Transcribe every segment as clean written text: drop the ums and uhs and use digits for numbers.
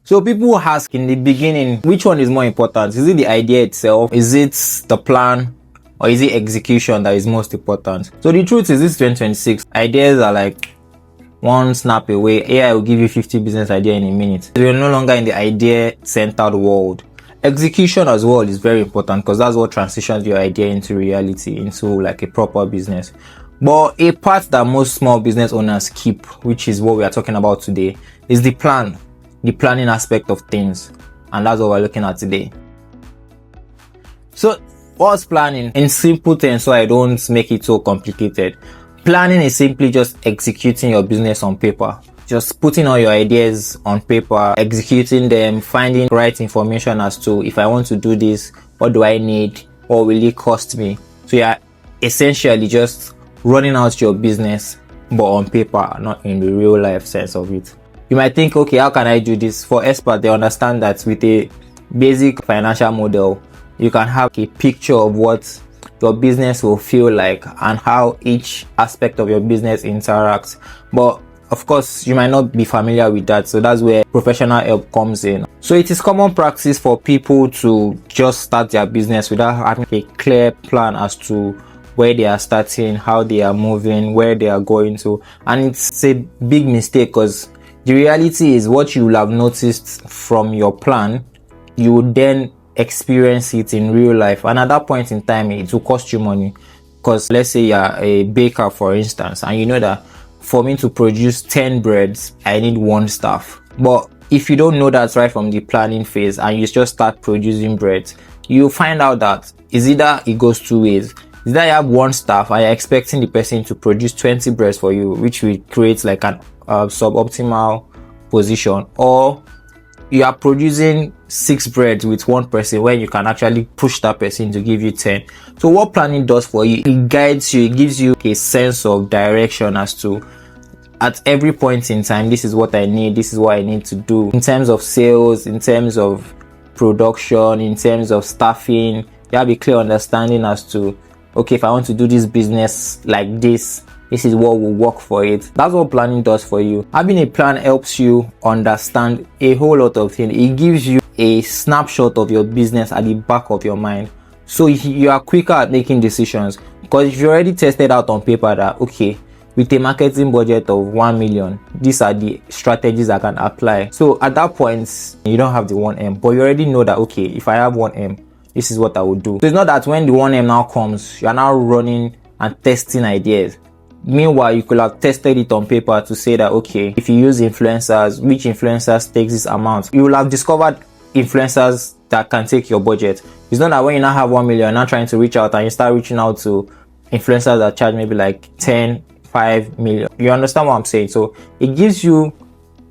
So people ask in the beginning, which one is more important? Is it the idea itself? Is it the plan? Or is it execution that is most important? So the truth is, this 2026, ideas are like one snap away. AI will give you 50 business ideas in a minute. So you're no longer in the idea-centered world. Execution as well is very important because that's what transitions your idea into reality, into like a proper business. But a part that most small business owners keep, which is what we are talking about today, is the plan, the planning aspect of things. And that's what we're looking at today. So what's planning? In simple terms, so I don't make it so complicated. Planning is simply just executing your business on paper. Just putting all your ideas on paper, executing them, finding the right information as to if I want to do this, what do I need, what will it cost me? So you're essentially just running out your business, but on paper, not in the real life sense of it. You might think, okay, how can I do this? For experts, they understand that with a basic financial model, you can have a picture of what your business will feel like and how each aspect of your business interacts. But of course, you might not be familiar with that, so that's where professional help comes in. So it is common practice for people to just start their business without having a clear plan as to where they are starting, how they are moving, where they are going to. And it's a big mistake because the reality is what you will have noticed from your plan, you would then experience it in real life. And at that point in time, it will cost you money. Because let's say you're a baker, for instance, and you know that for me to produce 10 breads, I need 1 staff. But if you don't know that right from the planning phase and you just start producing breads, you'll find out that is either it goes 2 ways. Is that you have 1 staff and you're expecting the person to produce 20 breads for you, which will create like an suboptimal position, or you are producing 6 breads with 1 person when you can actually push that person to give you 10. So what planning does for you, it guides you, it gives you a sense of direction as to at every point in time, this is what I need, this is what I need to do in terms of sales, in terms of production, in terms of staffing. You have a clear understanding as to, okay, if I want to do this business like this is what will work for it. That's what planning does for you. Having a plan helps you understand a whole lot of things. It gives you a snapshot of your business at the back of your mind, so you are quicker at making decisions. Because if you already tested out on paper that, okay, with a marketing budget of 1 million, these are the strategies I can apply. So at that point, you don't have the 1M, but you already know that, okay, if I have 1M, this is what I would do. So it's not that when the 1M now comes, you are now running and testing ideas. Meanwhile, you could have tested it on paper to say that, okay, if you use influencers, which influencers takes this amount? You will have discovered influencers that can take your budget. It's not that when you now have 1 million, you're now trying to reach out and you start reaching out to influencers that charge maybe like 10, 5 million. You understand what I'm saying? So it gives you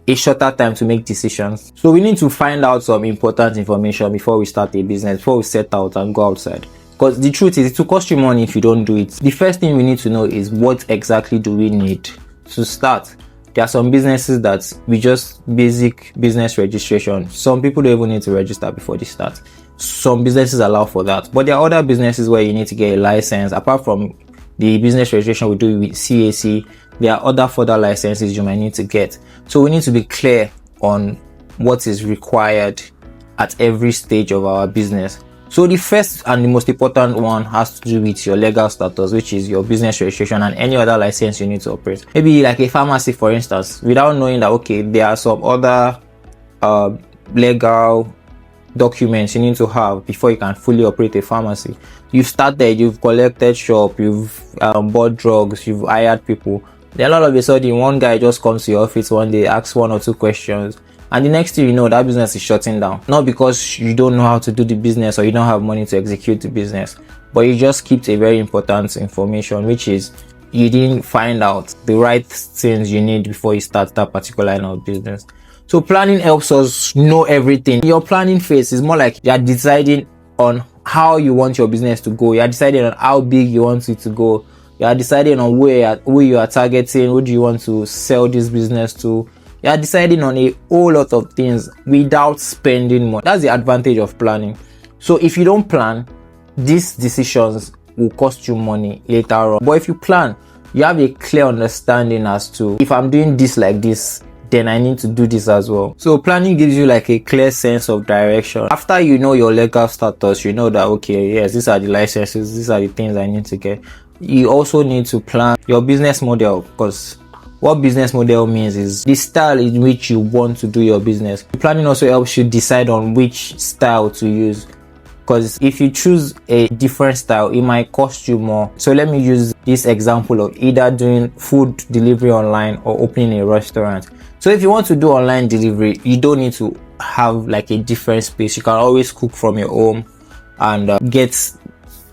a shorter time to make decisions. So we need to find out some important information before we start a business, before we set out and go outside. Because the truth is, it will cost you money if you don't do it. The first thing we need to know is what exactly do we need to start. There are some businesses that we just basic business registration. Some people don't even need to register before they start. Some businesses allow for that. But there are other businesses where you need to get a license. Apart from the business registration we do with CAC, there are other further licenses you might need to get. So we need to be clear on what is required at every stage of our business. So the first and the most important one has to do with your legal status, which is your business registration and any other license you need to operate. Maybe like a pharmacy, for instance, without knowing that, okay, there are some other legal documents you need to have before you can fully operate a pharmacy. You've started, you've collected shop, you've bought drugs, you've hired people. Then all of a sudden, one guy just comes to your office one day, asks 1 or 2 questions, and the next thing you know, that business is shutting down. Not because you don't know how to do the business or you don't have money to execute the business, but you just kept a very important information, which is you didn't find out the right things you need before you start that particular line of business. So planning helps us know everything. Your planning phase is more like you're deciding on how you want your business to go. You're deciding on how big you want it to go. You're deciding on who you are targeting, who do you want to sell this business to. You are deciding on a whole lot of things without spending money. That's the advantage of planning. So if you don't plan, these decisions will cost you money later on. But if you plan, you have a clear understanding as to if I'm doing this like this, then I need to do this as well. So planning gives you like a clear sense of direction. After you know your legal status, you know that, okay, yes, these are the licenses, these are the things I need to get. You also need to plan your business model, because what business model means is the style in which you want to do your business. Planning also helps you decide on which style to use, because if you choose a different style, it might cost you more. So let me use this example of either doing food delivery online or opening a restaurant. So if you want to do online delivery, you don't need to have like a different space. You can always cook from your home and get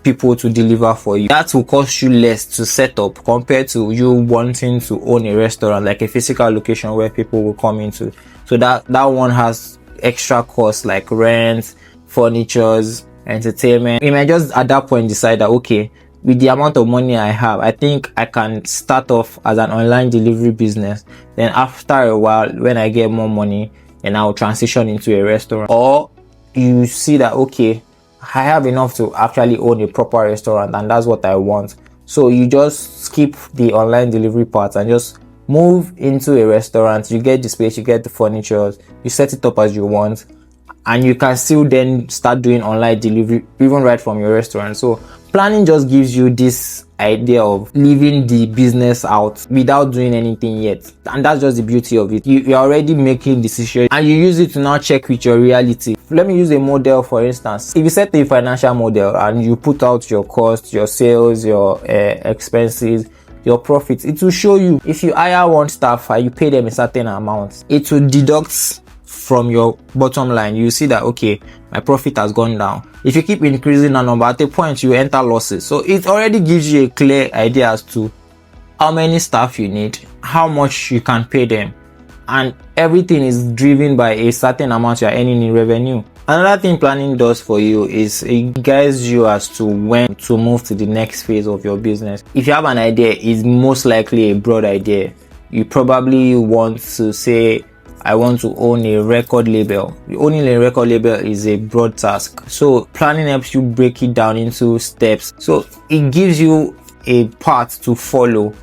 people to deliver for you. That will cost you less to set up compared to you wanting to own a restaurant, like a physical location where people will come into. So that one has extra costs like rent, furnitures, entertainment. You might just at that point decide that, okay, with the amount of money I have, I think I can start off as an online delivery business. Then after a while, when I get more money, then I'll transition into a restaurant. Or you see that, okay, I have enough to actually own a proper restaurant, and that's what I want. So you just skip the online delivery part and just move into a restaurant. You get the space, you get the furniture, you set it up as you want, and you can still then start doing online delivery even right from your restaurant. So planning just gives you this idea of leaving the business out without doing anything yet, and that's just the beauty of it. You're already making decisions and you use it to now check with your reality. Let me use a model, for instance. If you set a financial model and you put out your costs, your sales, your expenses, your profits, it will show you. If you hire one staff and you pay them a certain amount, it will deduct from your bottom line. You see that, okay, my profit has gone down. If you keep increasing that number, at a point you enter losses. So it already gives you a clear idea as to how many staff you need, how much you can pay them, and everything is driven by a certain amount you are earning in revenue. Another thing planning does for you is it guides you as to when to move to the next phase of your business. If you have an idea, it's most likely a broad idea. You probably want to say, I want to own a record label. Owning a record label is a broad task. So planning helps you break it down into steps. So it gives you a path to follow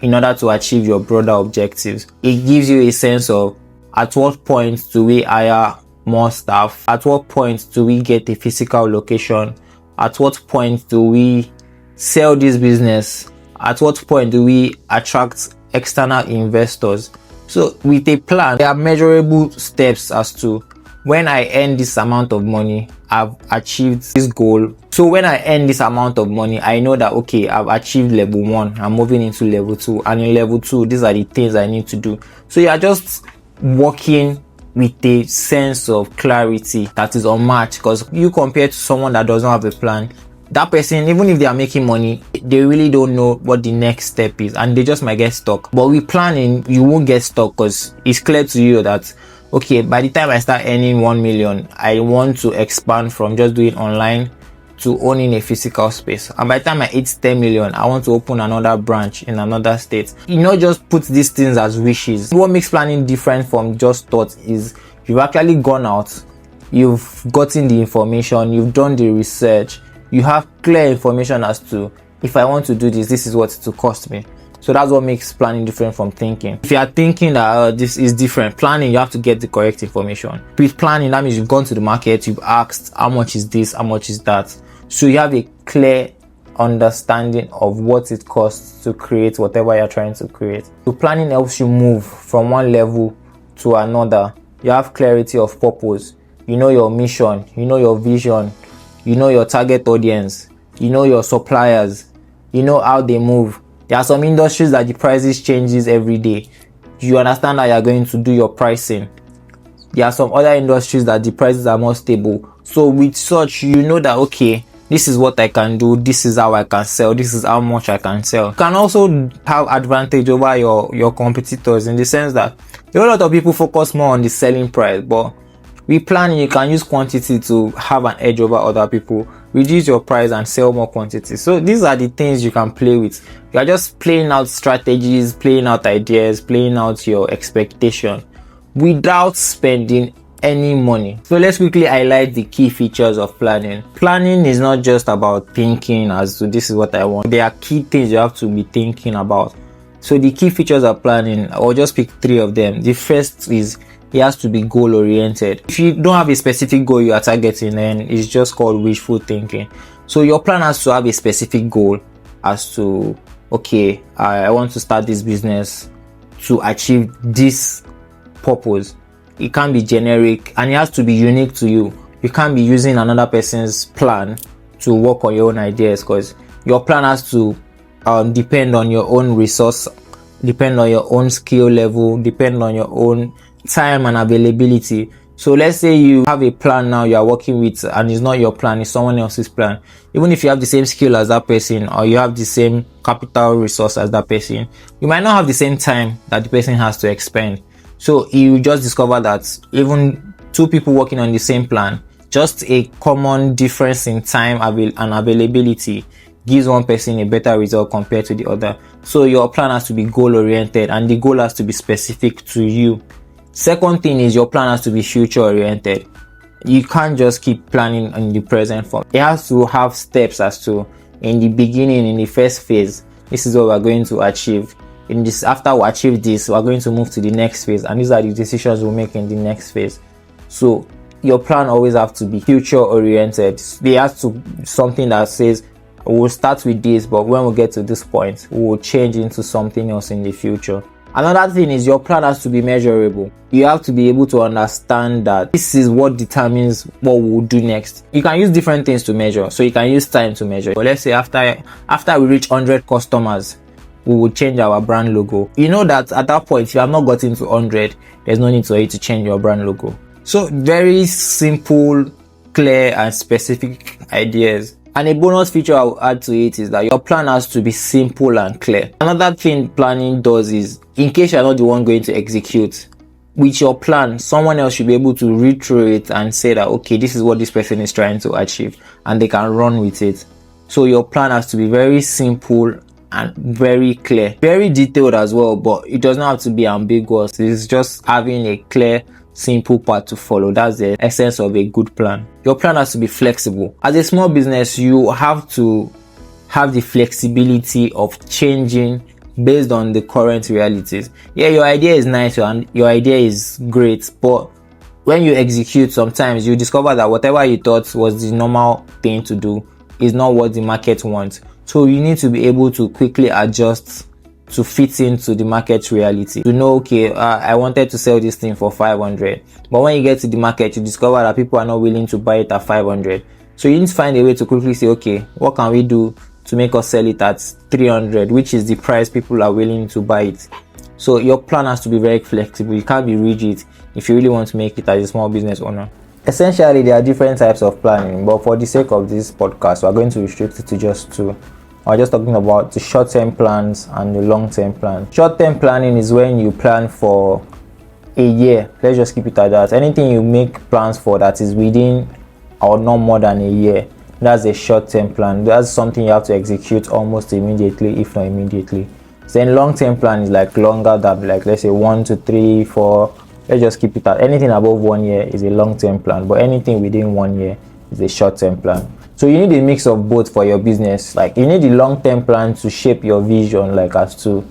in order to achieve your broader objectives. It gives you a sense of at what point do we hire more staff? At what point do we get a physical location? At what point do we sell this business? At what point do we attract external investors? So with a plan, there are measurable steps as to when I earn this amount of money, I've achieved this goal. So when I earn this amount of money, I know that, okay, I've achieved level 1, I'm moving into level 2. And in level 2, these are the things I need to do. So you are just working with a sense of clarity that is unmatched, because you compare to someone that doesn't have a plan. That person, even if they are making money, they really don't know what the next step is, and they just might get stuck. But with planning, you won't get stuck, because it's clear to you that, okay, by the time I start earning 1 million, I want to expand from just doing online to owning a physical space. And by the time I hit 10 million, I want to open another branch in another state. You know, just put these things as wishes. What makes planning different from just thoughts is you've actually gone out, you've gotten the information, you've done the research, you have clear information as to, if I want to do this, this is what it will cost me. So that's what makes planning different from thinking. If you are thinking that this is different, planning, you have to get the correct information. With planning, that means you've gone to the market, you've asked, how much is this, how much is that? So you have a clear understanding of what it costs to create whatever you're trying to create. So planning helps you move from one level to another. You have clarity of purpose. You know your mission, you know your vision, you know your target audience, you know your suppliers, you know how they move. There are some industries that the prices changes every day. You understand how you're going to do your pricing. There are some other industries that the prices are more stable. So with such, you know that, okay, this is what I can do, this is how I can sell, this is how much I can sell. You can also have advantage over your competitors, in the sense that a lot of people focus more on the selling price, but with planning, you can use quantity to have an edge over other people, reduce your price and sell more quantity. So these are the things you can play with. You are just playing out strategies, playing out ideas, playing out your expectation without spending any money. So let's quickly highlight the key features of planning. Planning is not just about thinking as to this is what I want. There are key things you have to be thinking about. So the key features of planning, I'll just pick 3 of them. The first is it has to be goal oriented. If you don't have a specific goal you are targeting, then it's just called wishful thinking. So your plan has to have a specific goal as to, okay, I want to start this business to achieve this purpose. It can't be generic and it has to be unique to you. You can't be using another person's plan to work on your own ideas, because your plan has to depend on your own resource, depend on your own skill level, depend on your own time and availability. So let's say you have a plan now you are working with, and it's not your plan, it's someone else's plan. Even if you have the same skill as that person, or you have the same capital resource as that person, you might not have the same time that the person has to expend. So you just discover that even 2 people working on the same plan, just a common difference in time and availability gives one person a better result compared to the other. So your plan has to be goal oriented, and the goal has to be specific to you. Second thing is your plan has to be future oriented. You can't just keep planning in the present form. It has to have steps as to, in the beginning, in the first phase, this is what we're going to achieve. In this, after we achieve this, we're going to move to the next phase, and these are the decisions we'll make in the next phase. So your plan always have to be future oriented. There has to be something that says we'll start with this, but when we get to this point, we will change into something else in the future. Another thing is your plan has to be measurable. You have to be able to understand that this is what determines what we'll do next. You can use different things to measure. So you can use time to measure. But let's say after we reach 100 customers, we will change our brand logo. You know that at that point, if you have not gotten to 100, there's no need for you to change your brand logo. So very simple, clear and specific ideas. And a bonus feature I will add to it is that your plan has to be simple and clear. Another thing planning does is, in case you're not the one going to execute, with your plan, someone else should be able to read through it and say that, okay, this is what this person is trying to achieve, and they can run with it. So your plan has to be very simple and very clear, very detailed as well, but it does not have to be ambiguous. It's just having a clear, simple path to follow. That's the essence of a good plan. Your plan has to be flexible. As a small business, you have to have the flexibility of changing based on the current realities. Yeah, your idea is nice and your idea is great, but when you execute, sometimes you discover that whatever you thought was the normal thing to do is not what the market wants. So you need to be able to quickly adjust to fit into the market reality. To know, okay, I wanted to sell this thing for 500, but when you get to the market, you discover that people are not willing to buy it at 500. So you need to find a way to quickly say, okay, what can we do to make us sell it at 300, which is the price people are willing to buy it. So your plan has to be very flexible. You can't be rigid if you really want to make it as a small business owner. Essentially, there are different types of planning, but for the sake of this podcast, we're going to restrict it to just 2. We're just talking about the short-term plans and the long-term plans. Short-term planning is when you plan for a year. Let's just keep it at that. Anything you make plans for that is within or not more than a year, that's a short-term plan. That's something you have to execute almost immediately, if not immediately. Then long-term plan is like longer than, like, let's say 1 to 3, 4. Let's just keep it at anything above 1 year is a long-term plan, but anything within 1 year is a short-term plan. So you need a mix of both for your business. Like, you need the long-term plan to shape your vision, like as to,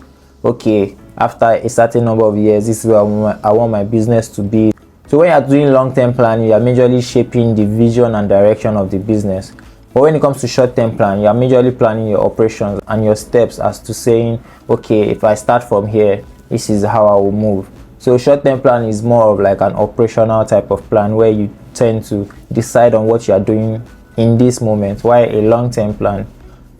okay, after a certain number of years, this is where I want my business to be. So when you're doing long-term planning, you're majorly shaping the vision and direction of the business. But when it comes to short-term plan, you're majorly planning your operations and your steps as to saying, okay, if I start from here, this is how I will move. So short-term plan is more of like an operational type of plan where you tend to decide on what you are doing in this moment, while a long-term plan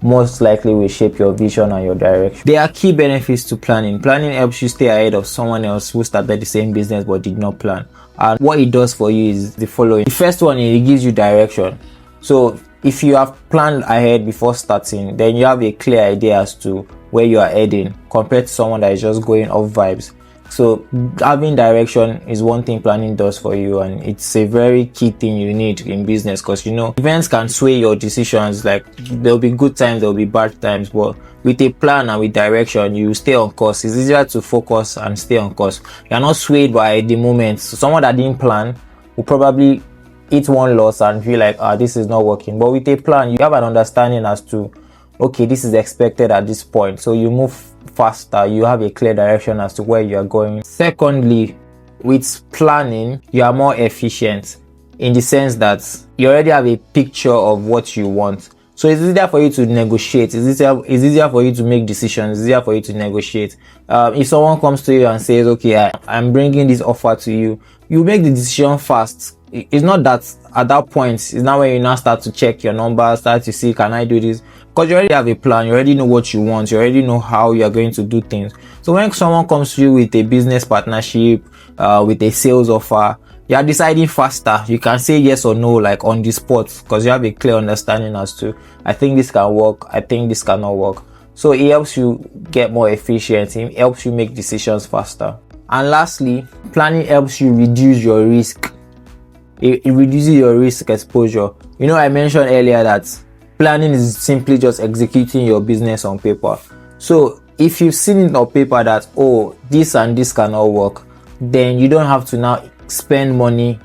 most likely will shape your vision and your direction. There are key benefits to planning. Planning helps you stay ahead of someone else who started the same business but did not plan. And what it does for you is the following. The first one, it gives you direction. So if you have planned ahead before starting, then you have a clear idea as to where you are heading compared to someone that is just going off vibes. So having direction is one thing planning does for you, and it's a very key thing you need in business, because you know events can sway your decisions. Like, there'll be good times, there'll be bad times, but with a plan and with direction, you stay on course. It's easier to focus and stay on course. You're not swayed by the moment. So someone that didn't plan will probably hit one loss and feel like, this is not working. But with a plan, you have an understanding as to okay, this is expected at this point. So you move faster, you have a clear direction as to where you are going. Secondly, with planning, you are more efficient in the sense that you already have a picture of what you want. So it's easier for you to negotiate. It's easier for you to make decisions. It's easier for you to negotiate. If someone comes to you and says, okay, I'm bringing this offer to you, you make the decision fast. It's not that at that point, it's not when you now start to check your numbers, start to see, can I do this? Because you already have a plan. You already know what you want. You already know how you are going to do things. So when someone comes to you with a business partnership, with a sales offer, you are deciding faster. You can say yes or no, like on the spot, because you have a clear understanding as to, I think this can work, I think this cannot work. So it helps you get more efficient. It helps you make decisions faster. And lastly, planning helps you reduce your risk. It reduces your risk exposure. You know, I mentioned earlier that planning is simply just executing your business on paper. So if you've seen it on paper that, oh, this and this cannot work, then you don't have to now spend money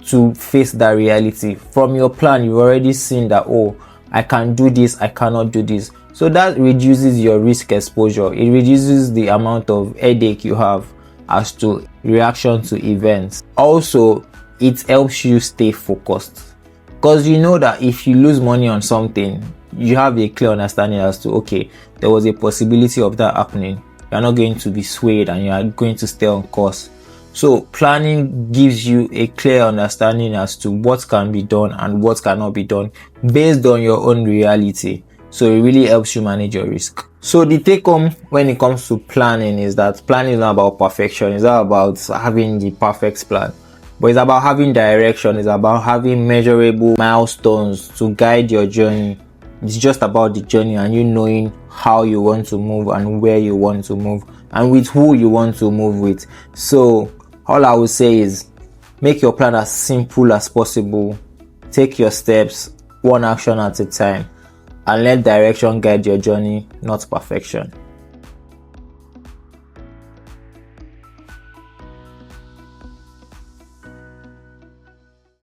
to face that reality. From your plan, you've already seen that, oh, I can do this, I cannot do this. So that reduces your risk exposure. It reduces the amount of headache you have as to reaction to events. Also, it helps you stay focused, because you know that if you lose money on something, you have a clear understanding as to, okay, there was a possibility of that happening. You're not going to be swayed and you are going to stay on course. So planning gives you a clear understanding as to what can be done and what cannot be done based on your own reality. So it really helps you manage your risk. So the take home when it comes to planning is that planning is not about perfection. It's not about having the perfect plan, but it's about having direction. It's about having measurable milestones to guide your journey. It's just about the journey and you knowing how you want to move and where you want to move and with who you want to move with. So all I would say is make your plan as simple as possible. Take your steps one action at a time and let direction guide your journey, not perfection.